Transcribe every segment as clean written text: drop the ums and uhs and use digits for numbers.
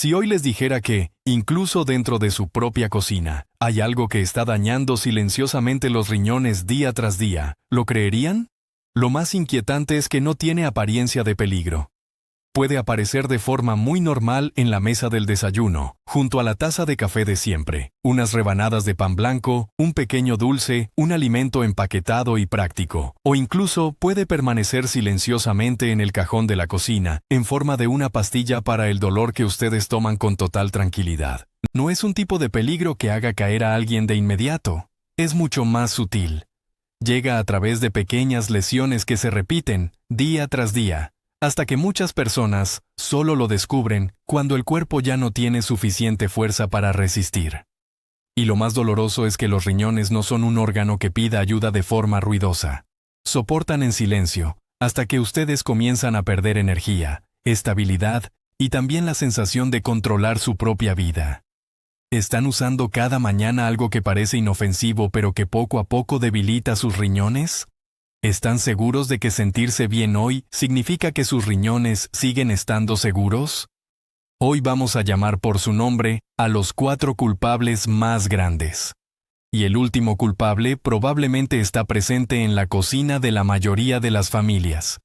Si hoy les dijera que, incluso dentro de su propia cocina, hay algo que está dañando silenciosamente los riñones día tras día, ¿lo creerían? Lo más inquietante es que no tiene apariencia de peligro. Puede aparecer de forma muy normal en la mesa del desayuno, junto a la taza de café de siempre, unas rebanadas de pan blanco, un pequeño dulce, un alimento empaquetado y práctico, o incluso puede permanecer silenciosamente en el cajón de la cocina, en forma de una pastilla para el dolor que ustedes toman con total tranquilidad. No es un tipo de peligro que haga caer a alguien de inmediato, es mucho más sutil. Llega a través de pequeñas lesiones que se repiten, día tras día, hasta que muchas personas solo lo descubren cuando el cuerpo ya no tiene suficiente fuerza para resistir. Y lo más doloroso es que los riñones no son un órgano que pida ayuda de forma ruidosa. Soportan en silencio, hasta que ustedes comienzan a perder energía, estabilidad y también la sensación de controlar su propia vida. ¿Están usando cada mañana algo que parece inofensivo pero que poco a poco debilita sus riñones? ¿Están seguros de que sentirse bien hoy significa que sus riñones siguen estando seguros? Hoy vamos a llamar por su nombre a los 4 culpables más grandes. Y el último culpable probablemente está presente en la cocina de la mayoría de las familias.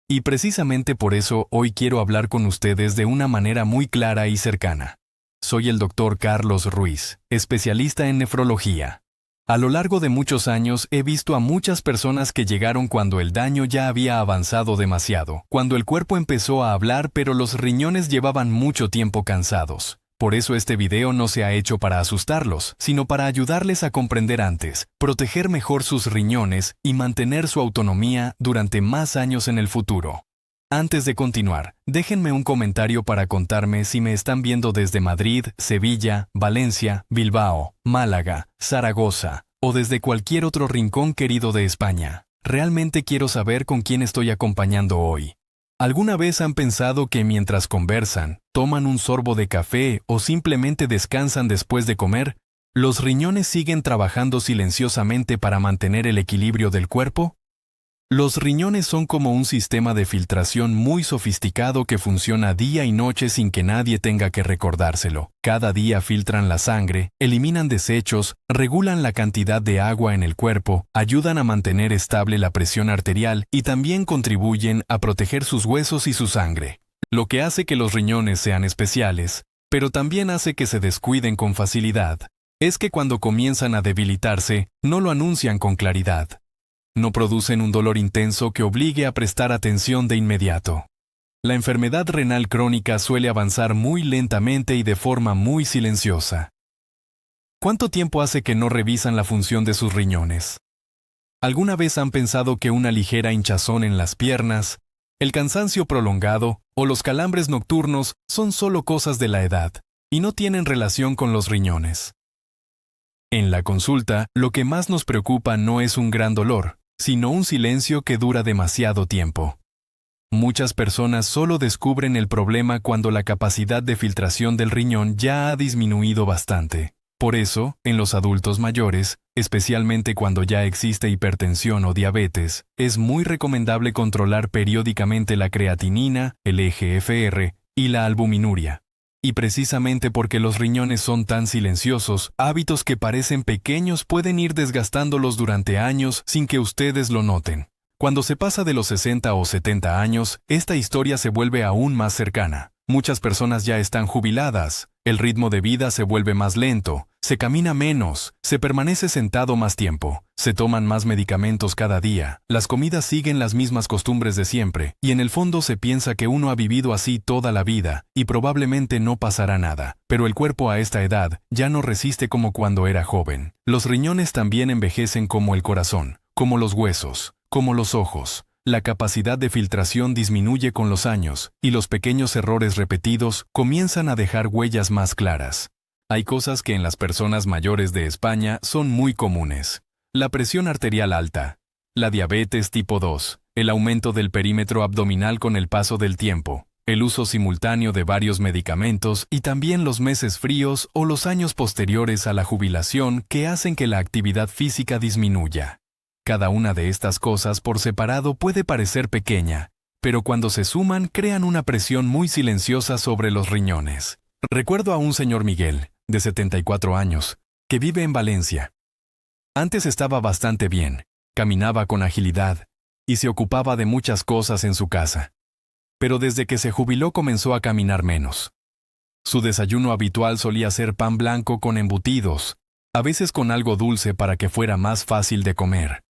Y precisamente por eso hoy quiero hablar con ustedes de una manera muy clara y cercana. Soy el Dr. Carlos Ruiz, especialista en nefrología. A lo largo de muchos años he visto a muchas personas que llegaron cuando el daño ya había avanzado demasiado, cuando el cuerpo empezó a hablar pero los riñones llevaban mucho tiempo cansados. Por eso este video no se ha hecho para asustarlos, sino para ayudarles a comprender antes, proteger mejor sus riñones y mantener su autonomía durante más años en el futuro. Antes de continuar, déjenme un comentario para contarme si me están viendo desde Madrid, Sevilla, Valencia, Bilbao, Málaga, Zaragoza o desde cualquier otro rincón querido de España. Realmente quiero saber con quién estoy acompañando hoy. ¿Alguna vez han pensado que mientras conversan, toman un sorbo de café o simplemente descansan después de comer, los riñones siguen trabajando silenciosamente para mantener el equilibrio del cuerpo? Los riñones son como un sistema de filtración muy sofisticado que funciona día y noche sin que nadie tenga que recordárselo. Cada día filtran la sangre, eliminan desechos, regulan la cantidad de agua en el cuerpo, ayudan a mantener estable la presión arterial y también contribuyen a proteger sus huesos y su sangre. Lo que hace que los riñones sean especiales, pero también hace que se descuiden con facilidad, es que cuando comienzan a debilitarse, no lo anuncian con claridad. No producen un dolor intenso que obligue a prestar atención de inmediato. La enfermedad renal crónica suele avanzar muy lentamente y de forma muy silenciosa. ¿Cuánto tiempo hace que no revisan la función de sus riñones? ¿Alguna vez han pensado que una ligera hinchazón en las piernas, el cansancio prolongado o los calambres nocturnos son solo cosas de la edad y no tienen relación con los riñones? En la consulta, lo que más nos preocupa no es un gran dolor, sino un silencio que dura demasiado tiempo. Muchas personas solo descubren el problema cuando la capacidad de filtración del riñón ya ha disminuido bastante. Por eso, en los adultos mayores, especialmente cuando ya existe hipertensión o diabetes, es muy recomendable controlar periódicamente la creatinina, el eGFR y la albuminuria. Y precisamente porque los riñones son tan silenciosos, hábitos que parecen pequeños pueden ir desgastándolos durante años sin que ustedes lo noten. Cuando se pasa de los 60 o 70 años, esta historia se vuelve aún más cercana. Muchas personas ya están jubiladas, el ritmo de vida se vuelve más lento, se camina menos, se permanece sentado más tiempo, se toman más medicamentos cada día, las comidas siguen las mismas costumbres de siempre, y en el fondo se piensa que uno ha vivido así toda la vida, y probablemente no pasará nada. Pero el cuerpo a esta edad ya no resiste como cuando era joven. Los riñones también envejecen como el corazón, como los huesos, como los ojos. La capacidad de filtración disminuye con los años, y los pequeños errores repetidos comienzan a dejar huellas más claras. Hay cosas que en las personas mayores de España son muy comunes. La presión arterial alta, la diabetes tipo 2, el aumento del perímetro abdominal con el paso del tiempo, el uso simultáneo de varios medicamentos y también los meses fríos o los años posteriores a la jubilación que hacen que la actividad física disminuya. Cada una de estas cosas por separado puede parecer pequeña, pero cuando se suman crean una presión muy silenciosa sobre los riñones. Recuerdo a un señor Miguel, de 74 años, que vive en Valencia. Antes estaba bastante bien, caminaba con agilidad y se ocupaba de muchas cosas en su casa. Pero desde que se jubiló comenzó a caminar menos. Su desayuno habitual solía ser pan blanco con embutidos, a veces con algo dulce para que fuera más fácil de comer.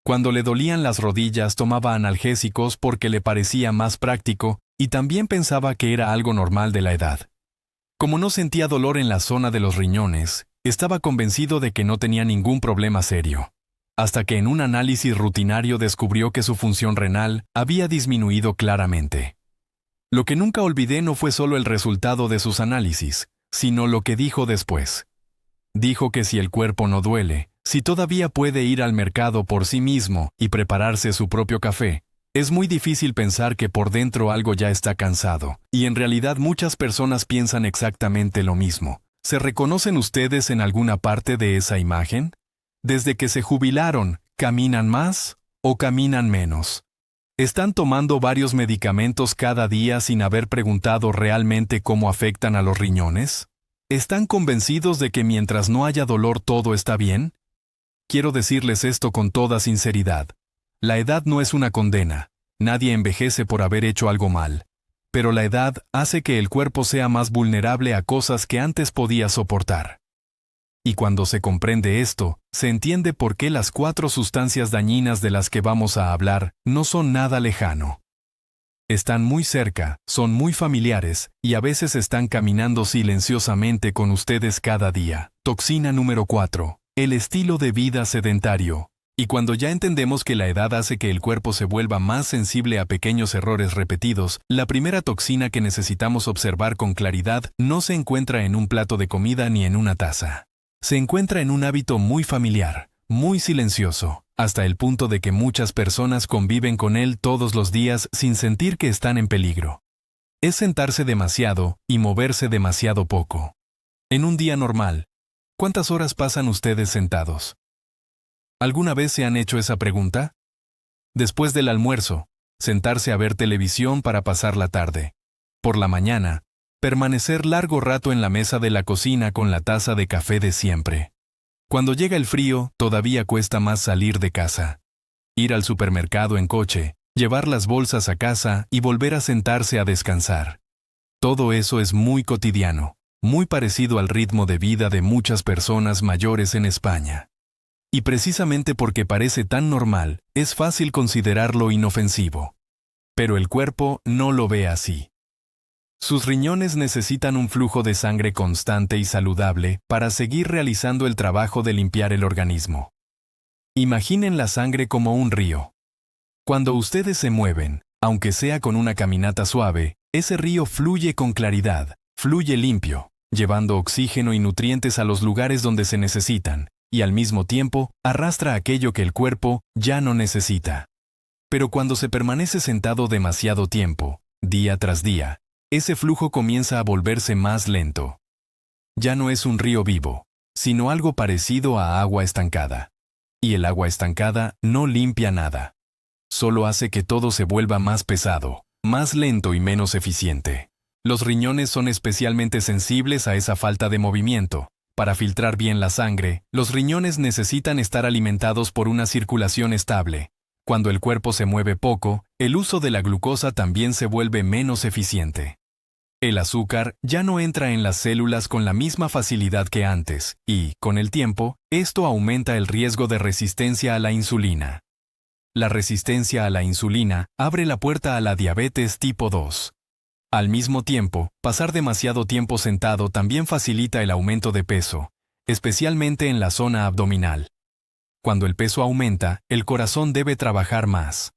Cuando le dolían las rodillas tomaba analgésicos porque le parecía más práctico y también pensaba que era algo normal de la edad. Como no sentía dolor en la zona de los riñones, estaba convencido de que no tenía ningún problema serio, hasta que en un análisis rutinario descubrió que su función renal había disminuido claramente. Lo que nunca olvidé no fue solo el resultado de sus análisis, sino lo que dijo después. Dijo que si el cuerpo no duele, si todavía puede ir al mercado por sí mismo y prepararse su propio café, es muy difícil pensar que por dentro algo ya está cansado, y en realidad muchas personas piensan exactamente lo mismo. ¿Se reconocen ustedes en alguna parte de esa imagen? Desde que se jubilaron, ¿caminan más o caminan menos? ¿Están tomando varios medicamentos cada día sin haber preguntado realmente cómo afectan a los riñones? ¿Están convencidos de que mientras no haya dolor todo está bien? Quiero decirles esto con toda sinceridad. La edad no es una condena. Nadie envejece por haber hecho algo mal. Pero la edad hace que el cuerpo sea más vulnerable a cosas que antes podía soportar. Y cuando se comprende esto, se entiende por qué las 4 sustancias dañinas de las que vamos a hablar no son nada lejano. Están muy cerca, son muy familiares, y a veces están caminando silenciosamente con ustedes cada día. Toxina número 4. El estilo de vida sedentario. Y cuando ya entendemos que la edad hace que el cuerpo se vuelva más sensible a pequeños errores repetidos, la primera toxina que necesitamos observar con claridad no se encuentra en un plato de comida ni en una taza. Se encuentra en un hábito muy familiar, muy silencioso, hasta el punto de que muchas personas conviven con él todos los días sin sentir que están en peligro. Es sentarse demasiado y moverse demasiado poco. En un día normal, ¿cuántas horas pasan ustedes sentados? ¿Alguna vez se han hecho esa pregunta? Después del almuerzo, sentarse a ver televisión para pasar la tarde. Por la mañana, permanecer largo rato en la mesa de la cocina con la taza de café de siempre. Cuando llega el frío, todavía cuesta más salir de casa. Ir al supermercado en coche, llevar las bolsas a casa y volver a sentarse a descansar. Todo eso es muy cotidiano, muy parecido al ritmo de vida de muchas personas mayores en España. Y precisamente porque parece tan normal, es fácil considerarlo inofensivo. Pero el cuerpo no lo ve así. Sus riñones necesitan un flujo de sangre constante y saludable para seguir realizando el trabajo de limpiar el organismo. Imaginen la sangre como un río. Cuando ustedes se mueven, aunque sea con una caminata suave, ese río fluye con claridad, fluye limpio, llevando oxígeno y nutrientes a los lugares donde se necesitan, y al mismo tiempo arrastra aquello que el cuerpo ya no necesita. Pero cuando se permanece sentado demasiado tiempo, día tras día, ese flujo comienza a volverse más lento. Ya no es un río vivo, sino algo parecido a agua estancada. Y el agua estancada no limpia nada. Solo hace que todo se vuelva más pesado, más lento y menos eficiente. Los riñones son especialmente sensibles a esa falta de movimiento. Para filtrar bien la sangre, los riñones necesitan estar alimentados por una circulación estable. Cuando el cuerpo se mueve poco, el uso de la glucosa también se vuelve menos eficiente. El azúcar ya no entra en las células con la misma facilidad que antes, y, con el tiempo, esto aumenta el riesgo de resistencia a la insulina. La resistencia a la insulina abre la puerta a la diabetes tipo 2. Al mismo tiempo, pasar demasiado tiempo sentado también facilita el aumento de peso, especialmente en la zona abdominal. Cuando el peso aumenta, el corazón debe trabajar más.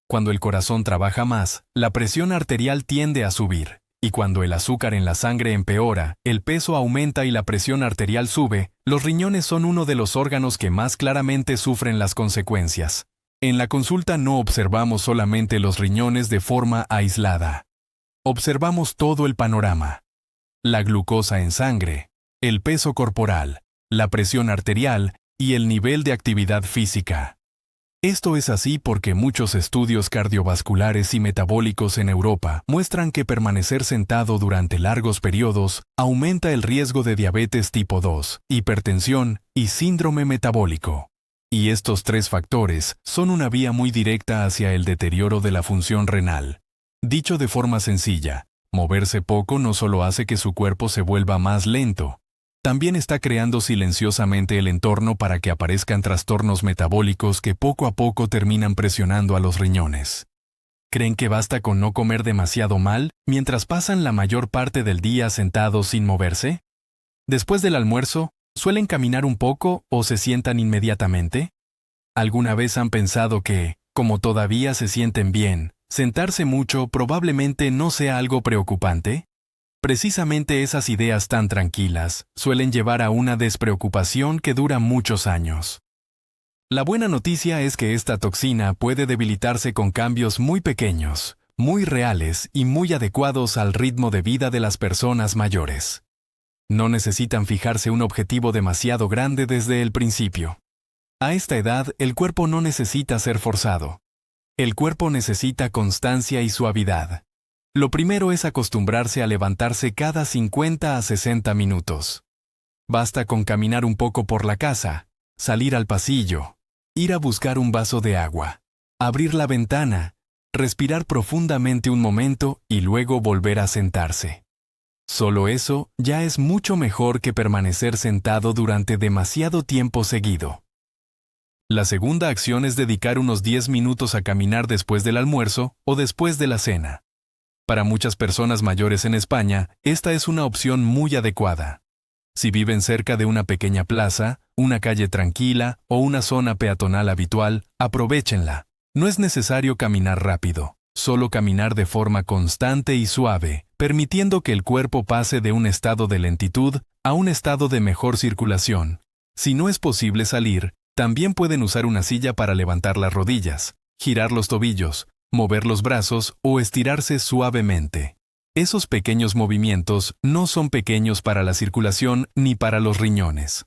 Cuando el corazón trabaja más, la presión arterial tiende a subir. Y cuando el azúcar en la sangre empeora, el peso aumenta y la presión arterial sube, los riñones son uno de los órganos que más claramente sufren las consecuencias. En la consulta no observamos solamente los riñones de forma aislada. Observamos todo el panorama. La glucosa en sangre, el peso corporal, la presión arterial y el nivel de actividad física. Esto es así porque muchos estudios cardiovasculares y metabólicos en Europa muestran que permanecer sentado durante largos periodos aumenta el riesgo de diabetes tipo 2, hipertensión y síndrome metabólico. Y estos tres factores son una vía muy directa hacia el deterioro de la función renal. Dicho de forma sencilla, moverse poco no solo hace que su cuerpo se vuelva más lento, también está creando silenciosamente el entorno para que aparezcan trastornos metabólicos que poco a poco terminan presionando a los riñones. ¿Creen que basta con no comer demasiado mal mientras pasan la mayor parte del día sentados sin moverse? Después del almuerzo, ¿suelen caminar un poco o se sientan inmediatamente? ¿Alguna vez han pensado que, como todavía se sienten bien, sentarse mucho probablemente no sea algo preocupante? Precisamente esas ideas tan tranquilas suelen llevar a una despreocupación que dura muchos años. La buena noticia es que esta toxina puede debilitarse con cambios muy pequeños, muy reales y muy adecuados al ritmo de vida de las personas mayores. No necesitan fijarse un objetivo demasiado grande desde el principio. A esta edad, el cuerpo no necesita ser forzado. El cuerpo necesita constancia y suavidad. Lo primero es acostumbrarse a levantarse cada 50 a 60 minutos. Basta con caminar un poco por la casa, salir al pasillo, ir a buscar un vaso de agua, abrir la ventana, respirar profundamente un momento y luego volver a sentarse. Solo eso ya es mucho mejor que permanecer sentado durante demasiado tiempo seguido. La segunda acción es dedicar unos 10 minutos a caminar después del almuerzo o después de la cena. Para muchas personas mayores en España, esta es una opción muy adecuada. Si viven cerca de una pequeña plaza, una calle tranquila o una zona peatonal habitual, aprovéchenla. No es necesario caminar rápido, solo caminar de forma constante y suave, permitiendo que el cuerpo pase de un estado de lentitud a un estado de mejor circulación. Si no es posible salir, también pueden usar una silla para levantar las rodillas, girar los tobillos, mover los brazos o estirarse suavemente. Esos pequeños movimientos no son pequeños para la circulación ni para los riñones.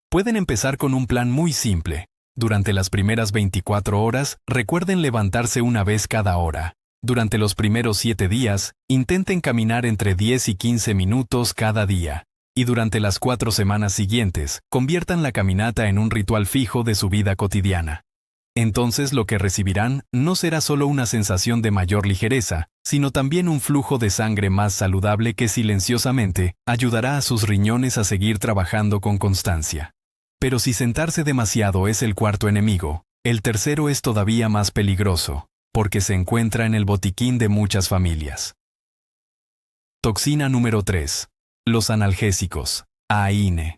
Pueden empezar con un plan muy simple. Durante las primeras 24 horas, recuerden levantarse una vez cada hora. Durante los primeros 7 días, intenten caminar entre 10 y 15 minutos cada día. Y durante las 4 semanas siguientes, conviertan la caminata en un ritual fijo de su vida cotidiana. Entonces lo que recibirán no será solo una sensación de mayor ligereza, sino también un flujo de sangre más saludable que silenciosamente ayudará a sus riñones a seguir trabajando con constancia. Pero si sentarse demasiado es el cuarto enemigo, el tercero es todavía más peligroso, porque se encuentra en el botiquín de muchas familias. Toxina número 3. Los analgésicos, AINE.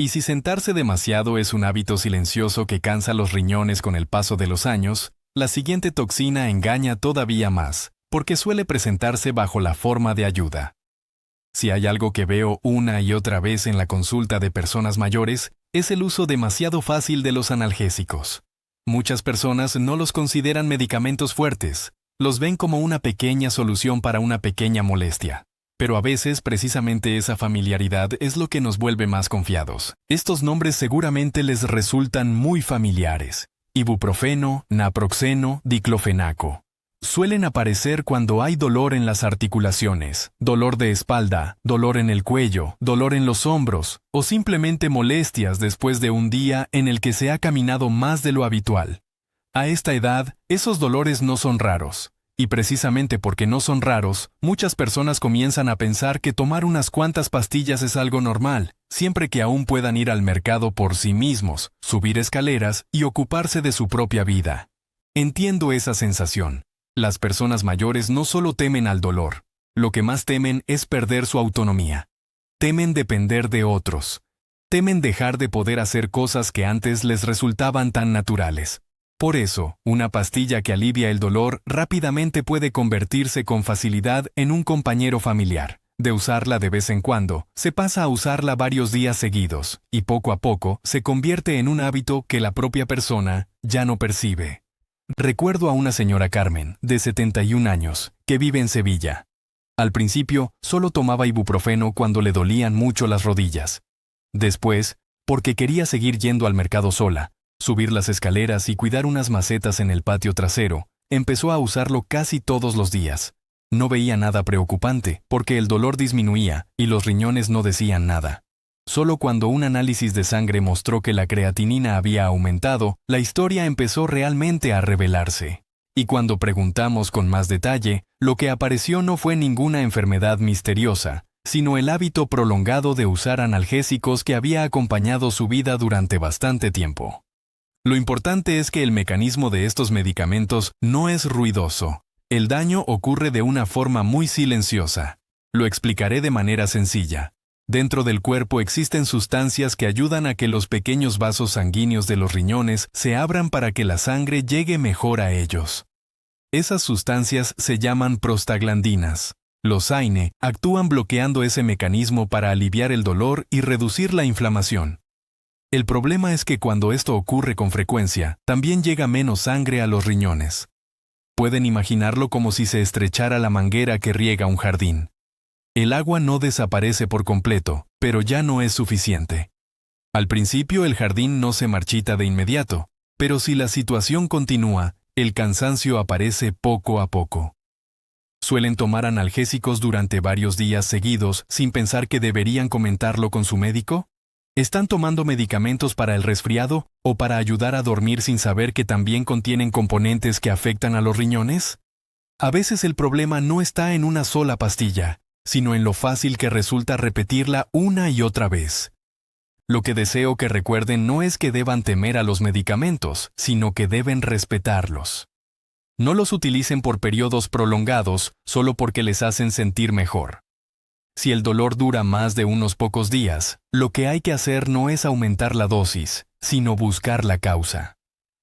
Y si sentarse demasiado es un hábito silencioso que cansa los riñones con el paso de los años, la siguiente toxina engaña todavía más, porque suele presentarse bajo la forma de ayuda. Si hay algo que veo una y otra vez en la consulta de personas mayores, es el uso demasiado fácil de los analgésicos. Muchas personas no los consideran medicamentos fuertes, los ven como una pequeña solución para una pequeña molestia. Pero a veces precisamente esa familiaridad es lo que nos vuelve más confiados. Estos nombres seguramente les resultan muy familiares. Ibuprofeno, naproxeno, diclofenaco. Suelen aparecer cuando hay dolor en las articulaciones, dolor de espalda, dolor en el cuello, dolor en los hombros, o simplemente molestias después de un día en el que se ha caminado más de lo habitual. A esta edad, esos dolores no son raros. Y precisamente porque no son raros, muchas personas comienzan a pensar que tomar unas cuantas pastillas es algo normal, siempre que aún puedan ir al mercado por sí mismos, subir escaleras y ocuparse de su propia vida. Entiendo esa sensación. Las personas mayores no solo temen al dolor, lo que más temen es perder su autonomía. Temen depender de otros. Temen dejar de poder hacer cosas que antes les resultaban tan naturales. Por eso, una pastilla que alivia el dolor rápidamente puede convertirse con facilidad en un compañero familiar. De usarla de vez en cuando, se pasa a usarla varios días seguidos, y poco a poco se convierte en un hábito que la propia persona ya no percibe. Recuerdo a una señora Carmen, de 71 años, que vive en Sevilla. Al principio, solo tomaba ibuprofeno cuando le dolían mucho las rodillas. Después, porque quería seguir yendo al mercado sola, subir las escaleras y cuidar unas macetas en el patio trasero. Empezó a usarlo casi todos los días. No veía nada preocupante, porque el dolor disminuía y los riñones no decían nada. Solo cuando un análisis de sangre mostró que la creatinina había aumentado, la historia empezó realmente a revelarse. Y cuando preguntamos con más detalle, lo que apareció no fue ninguna enfermedad misteriosa, sino el hábito prolongado de usar analgésicos que había acompañado su vida durante bastante tiempo. Lo importante es que el mecanismo de estos medicamentos no es ruidoso. El daño ocurre de una forma muy silenciosa. Lo explicaré de manera sencilla. Dentro del cuerpo existen sustancias que ayudan a que los pequeños vasos sanguíneos de los riñones se abran para que la sangre llegue mejor a ellos. Esas sustancias se llaman prostaglandinas. Los AINE actúan bloqueando ese mecanismo para aliviar el dolor y reducir la inflamación. El problema es que cuando esto ocurre con frecuencia, también llega menos sangre a los riñones. Pueden imaginarlo como si se estrechara la manguera que riega un jardín. El agua no desaparece por completo, pero ya no es suficiente. Al principio el jardín no se marchita de inmediato, pero si la situación continúa, el cansancio aparece poco a poco. Suelen tomar analgésicos durante varios días seguidos sin pensar que deberían comentarlo con su médico. ¿Están tomando medicamentos para el resfriado o para ayudar a dormir sin saber que también contienen componentes que afectan a los riñones? A veces el problema no está en una sola pastilla, sino en lo fácil que resulta repetirla una y otra vez. Lo que deseo que recuerden no es que deban temer a los medicamentos, sino que deben respetarlos. No los utilicen por periodos prolongados solo porque les hacen sentir mejor. Si el dolor dura más de unos pocos días, lo que hay que hacer no es aumentar la dosis, sino buscar la causa.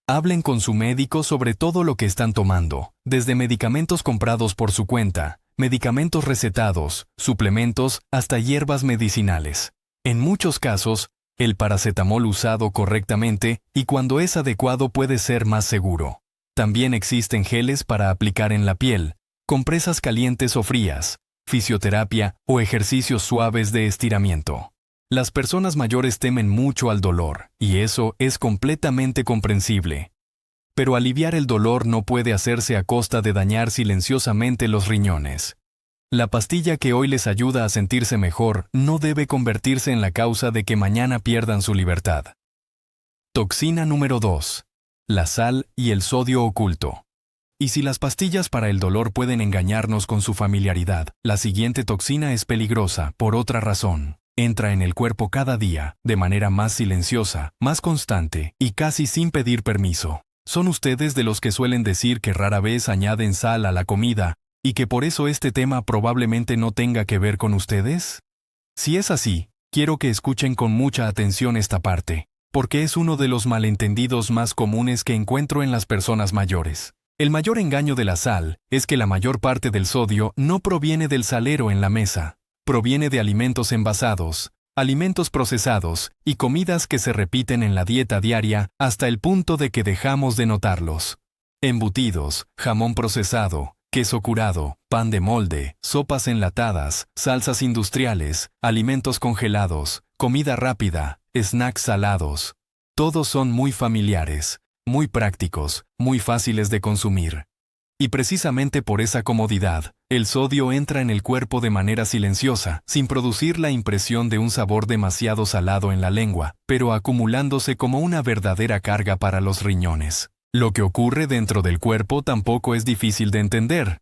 Hablen con su médico sobre todo lo que están tomando, desde medicamentos comprados por su cuenta, medicamentos recetados, suplementos, hasta hierbas medicinales. En muchos casos, el paracetamol usado correctamente y cuando es adecuado puede ser más seguro. También existen geles para aplicar en la piel, compresas calientes o frías, fisioterapia o ejercicios suaves de estiramiento. Las personas mayores temen mucho al dolor, y eso es completamente comprensible. Pero aliviar el dolor no puede hacerse a costa de dañar silenciosamente los riñones. La pastilla que hoy les ayuda a sentirse mejor no debe convertirse en la causa de que mañana pierdan su libertad. Toxina número 2. La sal y el sodio oculto. Y si las pastillas para el dolor pueden engañarnos con su familiaridad, la siguiente toxina es peligrosa por otra razón. Entra en el cuerpo cada día, de manera más silenciosa, más constante y casi sin pedir permiso. ¿Son ustedes de los que suelen decir que rara vez añaden sal a la comida y que por eso este tema probablemente no tenga que ver con ustedes? Si es así, quiero que escuchen con mucha atención esta parte, porque es uno de los malentendidos más comunes que encuentro en las personas mayores. El mayor engaño de la sal es que la mayor parte del sodio no proviene del salero en la mesa. Proviene de alimentos envasados, alimentos procesados y comidas que se repiten en la dieta diaria hasta el punto de que dejamos de notarlos. Embutidos, jamón procesado, queso curado, pan de molde, sopas enlatadas, salsas industriales, alimentos congelados, comida rápida, snacks salados. Todos son muy familiares, muy prácticos, muy fáciles de consumir. Y precisamente por esa comodidad, el sodio entra en el cuerpo de manera silenciosa, sin producir la impresión de un sabor demasiado salado en la lengua, pero acumulándose como una verdadera carga para los riñones. Lo que ocurre dentro del cuerpo tampoco es difícil de entender.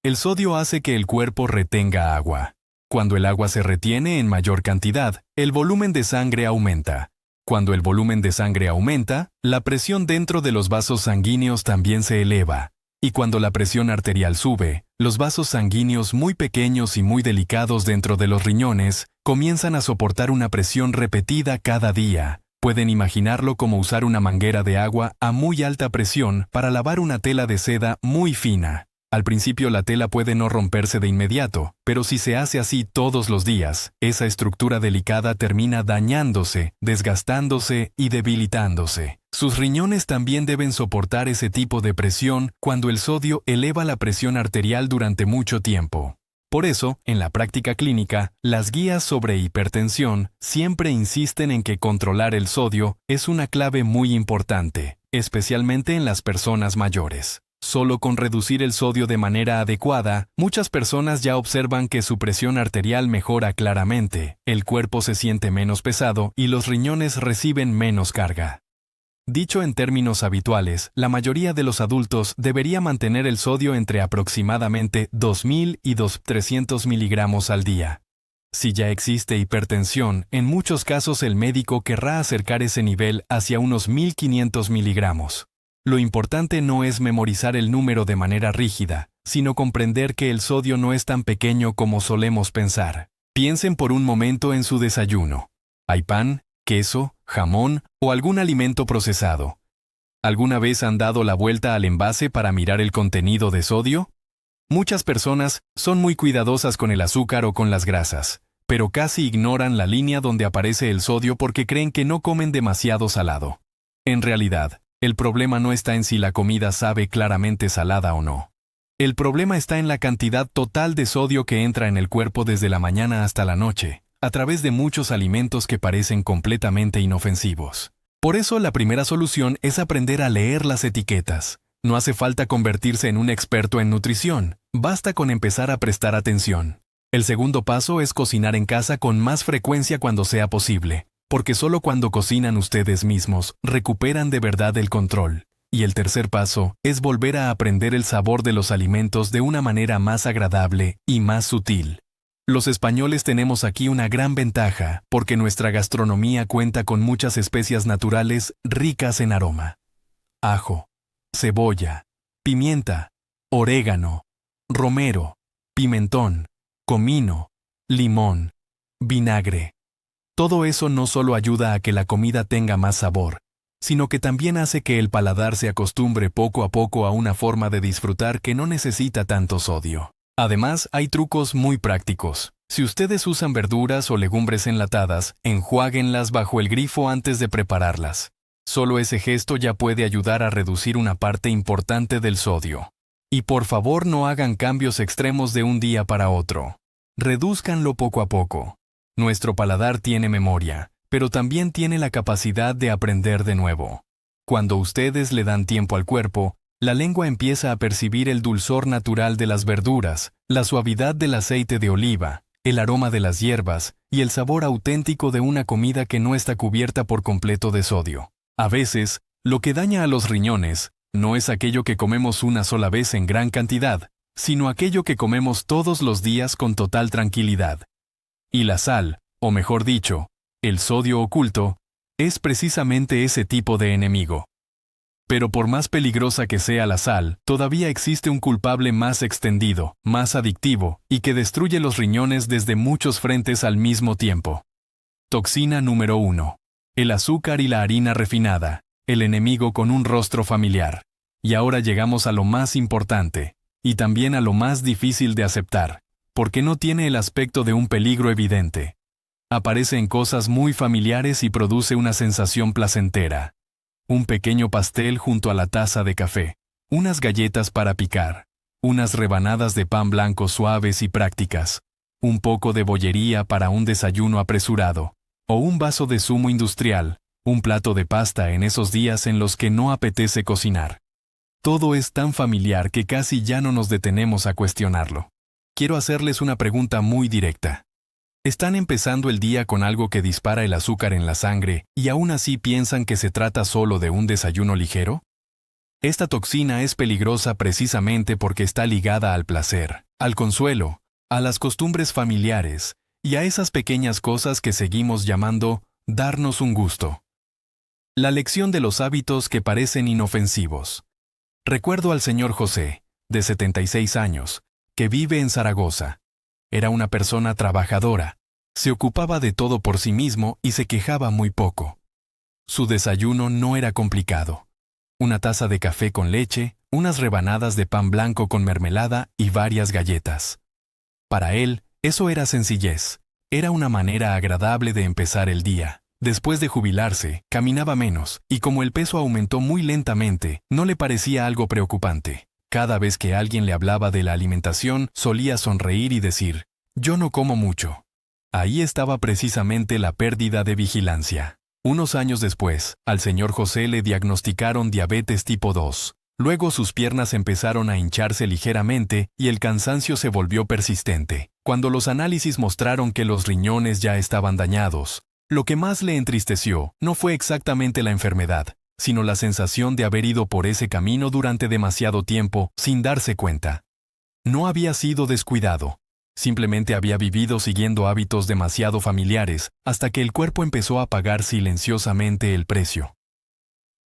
El sodio hace que el cuerpo retenga agua. Cuando el agua se retiene en mayor cantidad, el volumen de sangre aumenta. Cuando el volumen de sangre aumenta, la presión dentro de los vasos sanguíneos también se eleva. Y cuando la presión arterial sube, los vasos sanguíneos muy pequeños y muy delicados dentro de los riñones comienzan a soportar una presión repetida cada día. Pueden imaginarlo como usar una manguera de agua a muy alta presión para lavar una tela de seda muy fina. Al principio la tela puede no romperse de inmediato, pero si se hace así todos los días, esa estructura delicada termina dañándose, desgastándose y debilitándose. Sus riñones también deben soportar ese tipo de presión cuando el sodio eleva la presión arterial durante mucho tiempo. Por eso, en la práctica clínica, las guías sobre hipertensión siempre insisten en que controlar el sodio es una clave muy importante, especialmente en las personas mayores. Solo con reducir el sodio de manera adecuada, muchas personas ya observan que su presión arterial mejora claramente, el cuerpo se siente menos pesado y los riñones reciben menos carga. Dicho en términos habituales, la mayoría de los adultos debería mantener el sodio entre aproximadamente 2.000 y 300 miligramos al día. Si ya existe hipertensión, en muchos casos el médico querrá acercar ese nivel hacia unos 1.500 miligramos. Lo importante no es memorizar el número de manera rígida, sino comprender que el sodio no es tan pequeño como solemos pensar. Piensen por un momento en su desayuno. ¿Hay pan, queso, jamón o algún alimento procesado? ¿Alguna vez han dado la vuelta al envase para mirar el contenido de sodio? Muchas personas son muy cuidadosas con el azúcar o con las grasas, pero casi ignoran la línea donde aparece el sodio porque creen que no comen demasiado salado. En realidad, el problema no está en si la comida sabe claramente salada o no. El problema está en la cantidad total de sodio que entra en el cuerpo desde la mañana hasta la noche, a través de muchos alimentos que parecen completamente inofensivos. Por eso la primera solución es aprender a leer las etiquetas. No hace falta convertirse en un experto en nutrición, basta con empezar a prestar atención. El segundo paso es cocinar en casa con más frecuencia cuando sea posible, porque solo cuando cocinan ustedes mismos recuperan de verdad el control. Y el tercer paso es volver a aprender el sabor de los alimentos de una manera más agradable y más sutil. Los españoles tenemos aquí una gran ventaja porque nuestra gastronomía cuenta con muchas especias naturales ricas en aroma. Ajo, cebolla, pimienta, orégano, romero, pimentón, comino, limón, vinagre. Todo eso no solo ayuda a que la comida tenga más sabor, sino que también hace que el paladar se acostumbre poco a poco a una forma de disfrutar que no necesita tanto sodio. Además, hay trucos muy prácticos. Si ustedes usan verduras o legumbres enlatadas, enjuáguenlas bajo el grifo antes de prepararlas. Solo ese gesto ya puede ayudar a reducir una parte importante del sodio. Y por favor no hagan cambios extremos de un día para otro. Redúzcanlo poco a poco. Nuestro paladar tiene memoria, pero también tiene la capacidad de aprender de nuevo. Cuando ustedes le dan tiempo al cuerpo, la lengua empieza a percibir el dulzor natural de las verduras, la suavidad del aceite de oliva, el aroma de las hierbas y el sabor auténtico de una comida que no está cubierta por completo de sodio. A veces, lo que daña a los riñones no es aquello que comemos una sola vez en gran cantidad, sino aquello que comemos todos los días con total tranquilidad. Y la sal, o mejor dicho, el sodio oculto, es precisamente ese tipo de enemigo. Pero por más peligrosa que sea la sal, todavía existe un culpable más extendido, más adictivo, y que destruye los riñones desde muchos frentes al mismo tiempo. Toxina número 1. El azúcar y la harina refinada, el enemigo con un rostro familiar. Y ahora llegamos a lo más importante, y también a lo más difícil de aceptar, porque no tiene el aspecto de un peligro evidente. Aparece en cosas muy familiares y produce una sensación placentera. Un pequeño pastel junto a la taza de café, unas galletas para picar, unas rebanadas de pan blanco suaves y prácticas, un poco de bollería para un desayuno apresurado, o un vaso de zumo industrial, un plato de pasta en esos días en los que no apetece cocinar. Todo es tan familiar que casi ya no nos detenemos a cuestionarlo. Quiero hacerles una pregunta muy directa. ¿Están empezando el día con algo que dispara el azúcar en la sangre y aún así piensan que se trata solo de un desayuno ligero? Esta toxina es peligrosa precisamente porque está ligada al placer, al consuelo, a las costumbres familiares y a esas pequeñas cosas que seguimos llamando darnos un gusto. La lección de los hábitos que parecen inofensivos. Recuerdo al señor José, de 76 años, que vive en Zaragoza. Era una persona trabajadora, se ocupaba de todo por sí mismo y se quejaba muy poco. Su desayuno no era complicado. Una taza de café con leche, unas rebanadas de pan blanco con mermelada y varias galletas. Para él, eso era sencillez. Era una manera agradable de empezar el día. Después de jubilarse, caminaba menos, y como el peso aumentó muy lentamente, no le parecía algo preocupante. Cada vez que alguien le hablaba de la alimentación, solía sonreír y decir, «Yo no como mucho». Ahí estaba precisamente la pérdida de vigilancia. Unos años después, al señor José le diagnosticaron diabetes tipo 2. Luego sus piernas empezaron a hincharse ligeramente y el cansancio se volvió persistente. Cuando los análisis mostraron que los riñones ya estaban dañados, lo que más le entristeció no fue exactamente la enfermedad, sino la sensación de haber ido por ese camino durante demasiado tiempo sin darse cuenta. No había sido descuidado. Simplemente había vivido siguiendo hábitos demasiado familiares hasta que el cuerpo empezó a pagar silenciosamente el precio.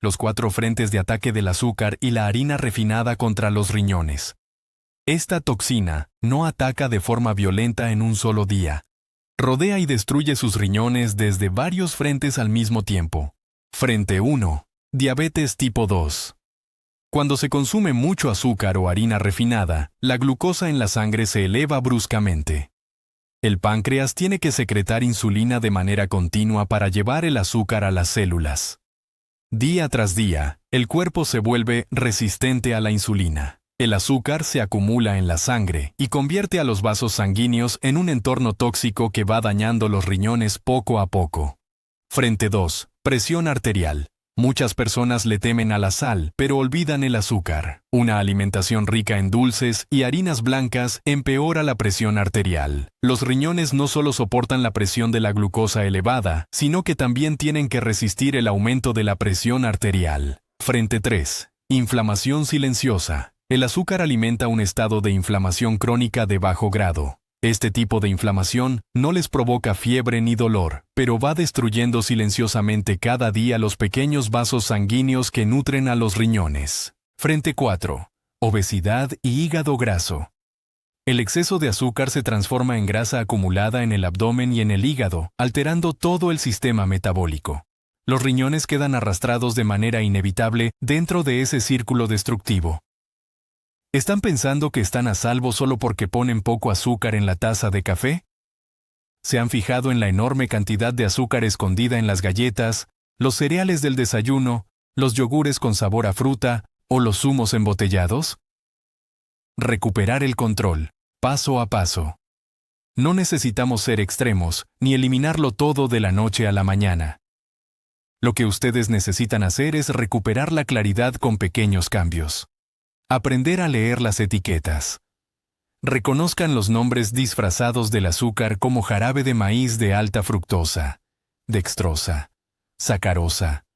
Los 4 frentes de ataque del azúcar y la harina refinada contra los riñones. Esta toxina no ataca de forma violenta en un solo día. Rodea y destruye sus riñones desde varios frentes al mismo tiempo. Frente 1. Diabetes tipo 2. Cuando se consume mucho azúcar o harina refinada, la glucosa en la sangre se eleva bruscamente. El páncreas tiene que secretar insulina de manera continua para llevar el azúcar a las células. Día tras día, el cuerpo se vuelve resistente a la insulina. El azúcar se acumula en la sangre y convierte a los vasos sanguíneos en un entorno tóxico que va dañando los riñones poco a poco. Frente 2. Presión arterial. Muchas personas le temen a la sal, pero olvidan el azúcar. Una alimentación rica en dulces y harinas blancas empeora la presión arterial. Los riñones no solo soportan la presión de la glucosa elevada, sino que también tienen que resistir el aumento de la presión arterial. Frente 3. Inflamación silenciosa. El azúcar alimenta un estado de inflamación crónica de bajo grado. Este tipo de inflamación no les provoca fiebre ni dolor, pero va destruyendo silenciosamente cada día los pequeños vasos sanguíneos que nutren a los riñones. Frente 4. Obesidad y hígado graso. El exceso de azúcar se transforma en grasa acumulada en el abdomen y en el hígado, alterando todo el sistema metabólico. Los riñones quedan arrastrados de manera inevitable dentro de ese círculo destructivo. ¿Están pensando que están a salvo solo porque ponen poco azúcar en la taza de café? ¿Se han fijado en la enorme cantidad de azúcar escondida en las galletas, los cereales del desayuno, los yogures con sabor a fruta o los zumos embotellados? Recuperar el control, paso a paso. No necesitamos ser extremos ni eliminarlo todo de la noche a la mañana. Lo que ustedes necesitan hacer es recuperar la claridad con pequeños cambios. Aprender a leer las etiquetas. Reconozcan los nombres disfrazados del azúcar como jarabe de maíz de alta fructosa, dextrosa, sacarosa,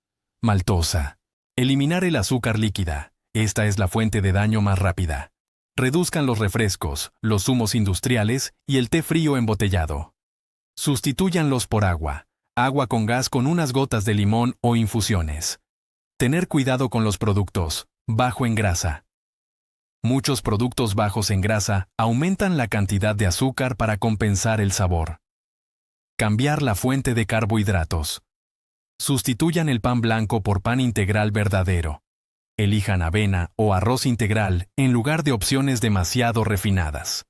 maltosa. Eliminar el azúcar líquida. Esta es la fuente de daño más rápida. Reduzcan los refrescos, los zumos industriales y el té frío embotellado. Sustitúyanlos por agua con gas con unas gotas de limón o infusiones. Tener cuidado con los productos bajo en grasa. Muchos productos bajos en grasa aumentan la cantidad de azúcar para compensar el sabor. Cambiar la fuente de carbohidratos. Sustituyan el pan blanco por pan integral verdadero. Elijan avena o arroz integral en lugar de opciones demasiado refinadas.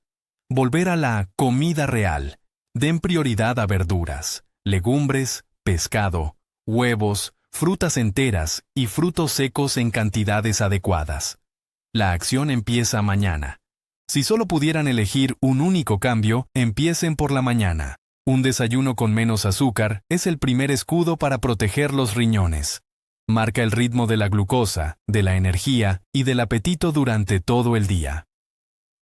Volver a la comida real. Den prioridad a verduras, legumbres, pescado, huevos, frutas enteras y frutos secos en cantidades adecuadas. La acción empieza mañana. Si solo pudieran elegir un único cambio, empiecen por la mañana. Un desayuno con menos azúcar es el primer escudo para proteger los riñones. Marca el ritmo de la glucosa, de la energía y del apetito durante todo el día.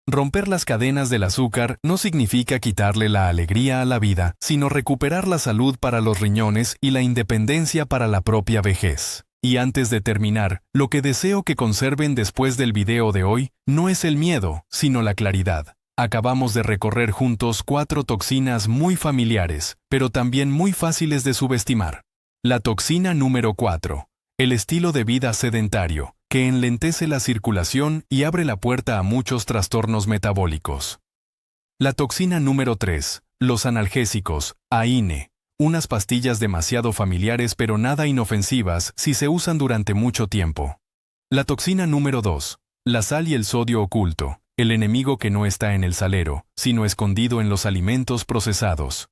Romper las cadenas del azúcar no significa quitarle la alegría a la vida, sino recuperar la salud para los riñones y la independencia para la propia vejez. Y antes de terminar, lo que deseo que conserven después del video de hoy no es el miedo, sino la claridad. Acabamos de recorrer juntos 4 toxinas muy familiares, pero también muy fáciles de subestimar. La toxina número 4. El estilo de vida sedentario, que enlentece la circulación y abre la puerta a muchos trastornos metabólicos. La toxina número 3. Los analgésicos, AINE. Unas pastillas demasiado familiares pero nada inofensivas si se usan durante mucho tiempo. La toxina número 2. La sal y el sodio oculto, el enemigo que no está en el salero, sino escondido en los alimentos procesados.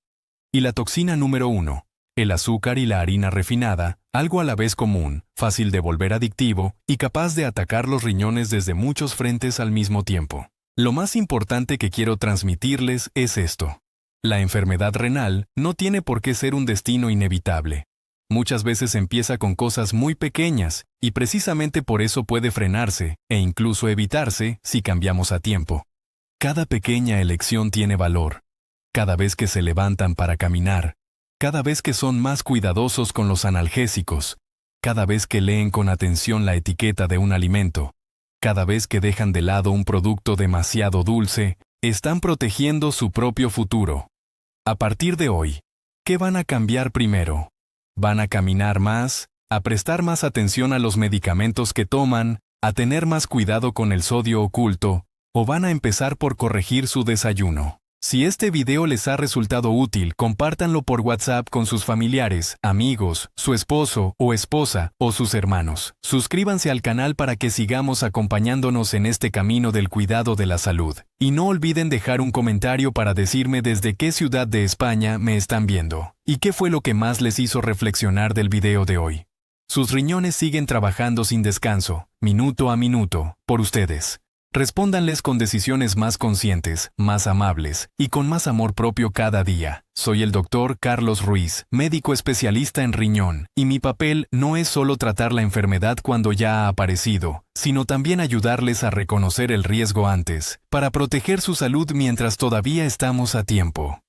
Y la toxina número 1. El azúcar y la harina refinada, algo a la vez común, fácil de volver adictivo y capaz de atacar los riñones desde muchos frentes al mismo tiempo. Lo más importante que quiero transmitirles es esto. La enfermedad renal no tiene por qué ser un destino inevitable. Muchas veces empieza con cosas muy pequeñas y precisamente por eso puede frenarse e incluso evitarse si cambiamos a tiempo. Cada pequeña elección tiene valor. Cada vez que se levantan para caminar, cada vez que son más cuidadosos con los analgésicos, cada vez que leen con atención la etiqueta de un alimento, cada vez que dejan de lado un producto demasiado dulce, están protegiendo su propio futuro. A partir de hoy, ¿qué van a cambiar primero? ¿Van a caminar más, a prestar más atención a los medicamentos que toman, a tener más cuidado con el sodio oculto, o van a empezar por corregir su desayuno? Si este video les ha resultado útil, compártanlo por WhatsApp con sus familiares, amigos, su esposo o esposa o sus hermanos. Suscríbanse al canal para que sigamos acompañándonos en este camino del cuidado de la salud. Y no olviden dejar un comentario para decirme desde qué ciudad de España me están viendo y qué fue lo que más les hizo reflexionar del video de hoy. Sus riñones siguen trabajando sin descanso, minuto a minuto, por ustedes. Respóndanles con decisiones más conscientes, más amables y con más amor propio cada día. Soy el Dr. Carlos Ruiz, médico especialista en riñón, y mi papel no es solo tratar la enfermedad cuando ya ha aparecido, sino también ayudarles a reconocer el riesgo antes, para proteger su salud mientras todavía estamos a tiempo.